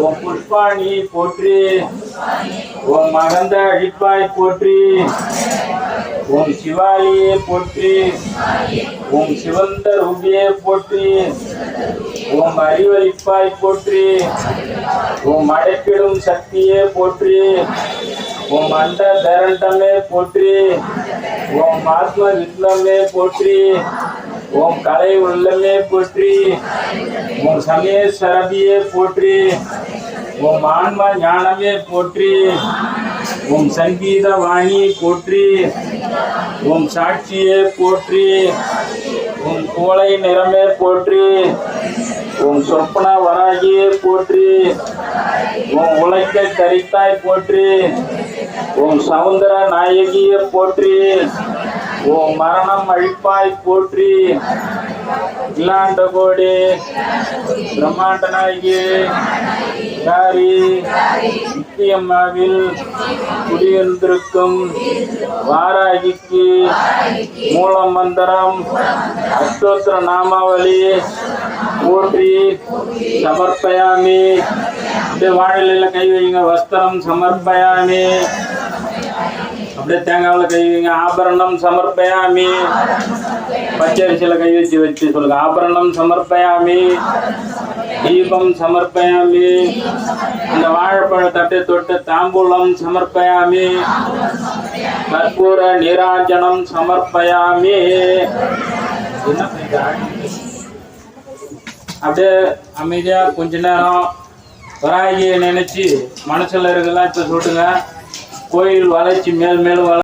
ஓம் புஷ்பாணி போற்றி. ஓம் மகந்த அழிப்பாய் போற்றி. ஓம் சிவாலியே போற்றி. ஓம் சிவந்த ரூபியே போற்றி. ஓம் அறிவளிப்பாய் போற்றி. ஓம் அடைப்பிடும் சக்தியே போற்றி. ஓம் அண்ட பேரண்டமே போற்றி. ஓம் ஆத்ம வித்லமே போற்றி. ஓம் கலை உள்ளமே போற்றி. ஓம் சமய சரபியே போற்றி. ஓம் ஆன்ம ஞானமே போற்றி. ஓம் சங்கீத வாணி போற்றி. ஓம் சாட்சியே போற்றி. ஓம் கோலை நிறமே போற்றி. ஓம் சொப்பன வராகியே போற்றி. ஓம் உழைக்க கரித்தாய் போற்றி. ஓம் சவுந்தர நாயகியே போற்றி. ஓம் மரணம் அழிப்பாய் போற்றி. இல்லாண்ட கோடி பிரம்மாண்ட நாயகி காரி நித்தியம்மாவில் குடியிருந்திருக்கும் வாராகிக்கு மூல மந்திரம் அஷ்டோத்திர நாமாவளி போற்றி சமர்ப்பயாமி. அப்படியே வாழையில கை வைங்க. வஸ்திரம் சமர்ப்பயாமி. அப்படியே தேங்காவில் கை வைங்க. ஆபரணம் சமர்ப்பயாமி. பச்சரிசியில் கை வச்சு சொல்லுங்க. ஆபரணம் சமர்ப்பயாமி. தீபம் சமர்ப்பயாமி. அந்த வாழைப்பழ தட்டை தொட்டு தாம்பூலம் சமர்ப்பயாமி. கற்பூர நீராஞ்சனம் சமர்ப்பயாமி. அப்படியே அமைதியா கொஞ்ச நேரம் வராகியை நினைச்சு மனசுல இருக்கலாம் இப்ப சொல்லுங்க. கோயில் வளர்ச்சி மேல் மேலும்